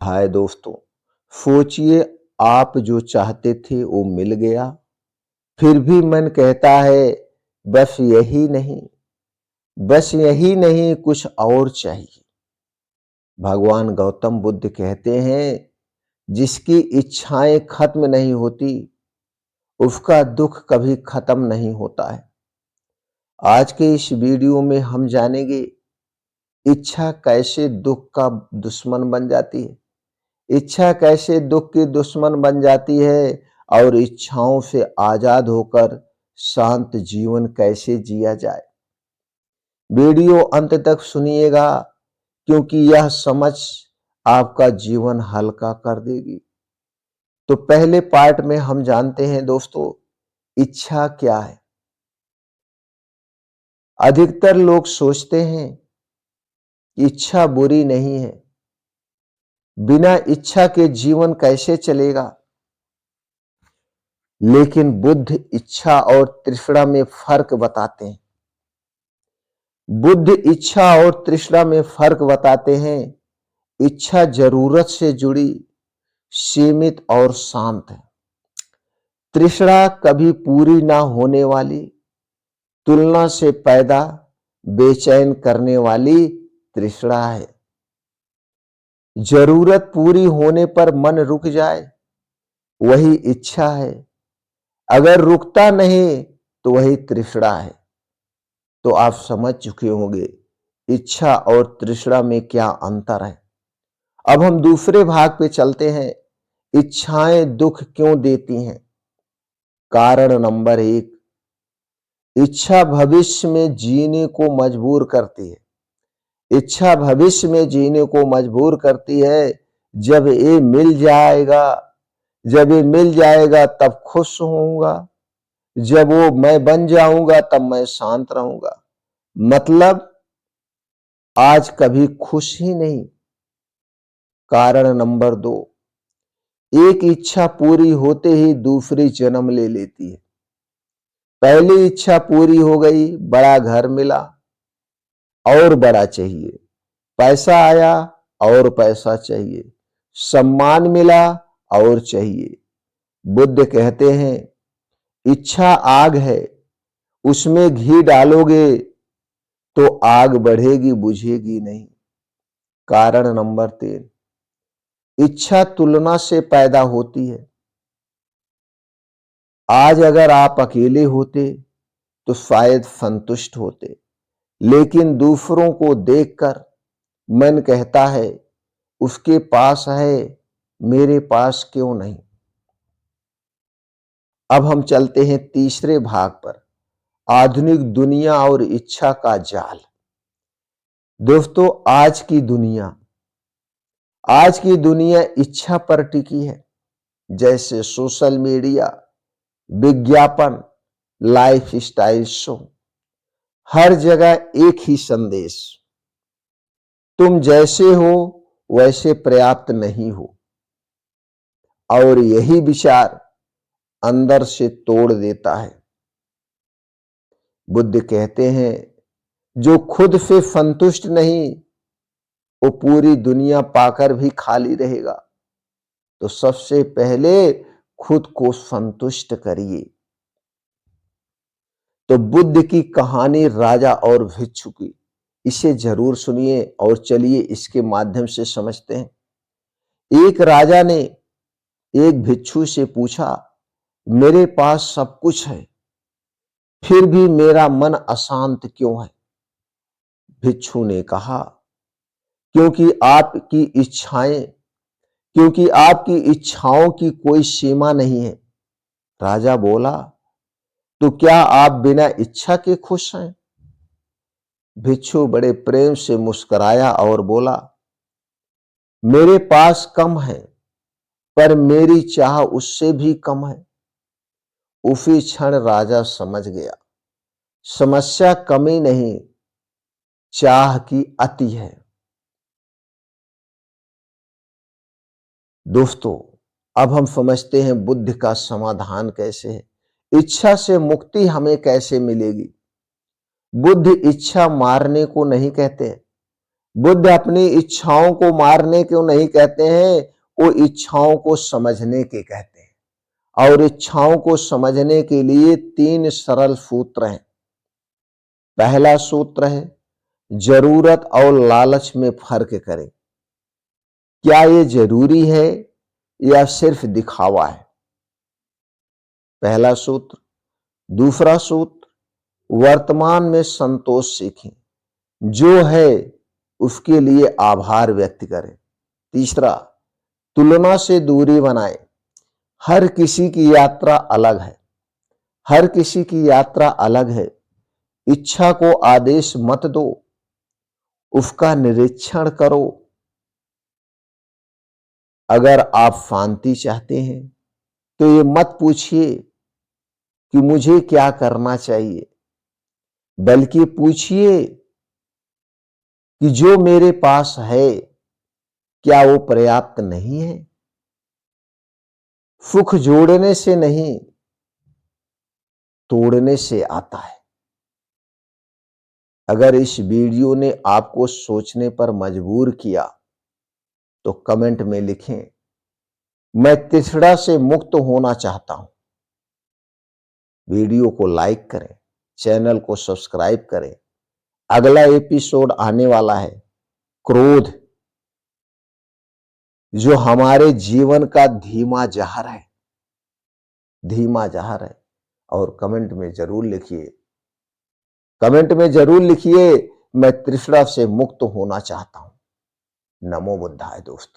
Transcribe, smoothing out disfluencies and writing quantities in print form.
हाय दोस्तों, सोचिए आप जो चाहते थे वो मिल गया, फिर भी मन कहता है बस यही नहीं कुछ और चाहिए। भगवान गौतम बुद्ध कहते हैं जिसकी इच्छाएं खत्म नहीं होती उसका दुख कभी खत्म नहीं होता है। आज के इस वीडियो में हम जानेंगे इच्छा कैसे दुख का दुश्मन बन जाती है, इच्छा कैसे दुख की दुश्मन बन जाती है और इच्छाओं से आजाद होकर शांत जीवन कैसे जिया जाए। वीडियो अंत तक सुनिएगा क्योंकि यह समझ आपका जीवन हल्का कर देगी। तो पहले पार्ट में हम जानते हैं दोस्तों, इच्छा क्या है। अधिकतर लोग सोचते हैं कि इच्छा बुरी नहीं है, बिना इच्छा के जीवन कैसे चलेगा। लेकिन बुद्ध इच्छा और तृष्णा में फर्क बताते हैं। बुद्ध इच्छा और तृष्णा में फर्क बताते हैं। इच्छा जरूरत से जुड़ी, सीमित और शांत है। तृष्णा कभी पूरी ना होने वाली, तुलना से पैदा, बेचैन करने वाली तृष्णा है। जरूरत पूरी होने पर मन रुक जाए, वही इच्छा है। अगर रुकता नहीं तो वही तृष्णा है। तो आप समझ चुके होंगे इच्छा और तृष्णा में क्या अंतर है। अब हम दूसरे भाग पे चलते हैं। इच्छाएं दुख क्यों देती हैं? कारण नंबर 1, इच्छा भविष्य में जीने को मजबूर करती है। इच्छा भविष्य में जीने को मजबूर करती है। जब ये मिल जाएगा तब खुश होऊंगा, जब वो मैं बन जाऊंगा तब मैं शांत रहूंगा। मतलब आज कभी खुश ही नहीं। कारण नंबर 2, एक इच्छा पूरी होते ही दूसरी जन्म ले लेती है। पहली इच्छा पूरी हो गई, बड़ा घर मिला और बड़ा चाहिए, पैसा आया और पैसा चाहिए, सम्मान मिला और चाहिए। बुद्ध कहते हैं इच्छा आग है, उसमें घी डालोगे तो आग बढ़ेगी, बुझेगी नहीं। कारण नंबर 3, इच्छा तुलना से पैदा होती है। आज अगर आप अकेले होते तो शायद संतुष्ट होते, लेकिन दूसरों को देखकर मन कहता है उसके पास है, मेरे पास क्यों नहीं। अब हम चलते हैं तीसरे भाग पर, आधुनिक दुनिया और इच्छा का जाल। दोस्तों, आज की दुनिया इच्छा पर टिकी है। जैसे सोशल मीडिया, विज्ञापन, लाइफ स्टाइल शो, हर जगह एक ही संदेश, तुम जैसे हो वैसे पर्याप्त नहीं हो। और यही विचार अंदर से तोड़ देता है। बुद्ध कहते हैं जो खुद से संतुष्ट नहीं वो पूरी दुनिया पाकर भी खाली रहेगा। तो सबसे पहले खुद को संतुष्ट करिए। तो बुद्ध की कहानी राजा और भिक्षु की, इसे जरूर सुनिए और चलिए इसके माध्यम से समझते हैं। एक राजा ने एक भिक्षु से पूछा, मेरे पास सब कुछ है फिर भी मेरा मन अशांत क्यों है? भिक्षु ने कहा, क्योंकि आपकी इच्छाओं की कोई सीमा नहीं है। राजा बोला, तो क्या आप बिना इच्छा के खुश हैं? भिक्षु बड़े प्रेम से मुस्कुराया और बोला, मेरे पास कम है पर मेरी चाह उससे भी कम है। उसी क्षण राजा समझ गया, समस्या कमी नहीं, चाह की अति है। दोस्तों, अब हम समझते हैं बुद्ध का समाधान कैसे है, इच्छा से मुक्ति हमें कैसे मिलेगी। बुद्ध इच्छा मारने को नहीं कहते, बुद्ध अपनी इच्छाओं को मारने क्यों नहीं कहते हैं, वो इच्छाओं को समझने के कहते हैं। और इच्छाओं को समझने के लिए 3 सरल सूत्र हैं। पहला सूत्र है, जरूरत और लालच में फर्क करें। क्या ये जरूरी है या सिर्फ दिखावा है? पहला सूत्र। दूसरा सूत्र, वर्तमान में संतोष सीखें, जो है उसके लिए आभार व्यक्त करें। तीसरा, तुलना से दूरी बनाएं। हर किसी की यात्रा अलग है, हर किसी की यात्रा अलग है। इच्छा को आदेश मत दो, उसका निरीक्षण करो। अगर आप शांति चाहते हैं तो ये मत पूछिए कि मुझे क्या करना चाहिए, बल्कि पूछिए कि जो मेरे पास है क्या वो पर्याप्त नहीं है। सुख जोड़ने से नहीं, तोड़ने से आता है। अगर इस वीडियो ने आपको सोचने पर मजबूर किया तो कमेंट में लिखें, मैं तृष्णा से मुक्त होना चाहता हूं। वीडियो को लाइक करें, चैनल को सब्सक्राइब करें। अगला एपिसोड आने वाला है क्रोध, जो हमारे जीवन का धीमा जहर है, धीमा जहर है। और कमेंट में जरूर लिखिए, कमेंट में जरूर लिखिए, मैं तृष्णा से मुक्त होना चाहता हूं। नमो बुद्धाय दोस्तों।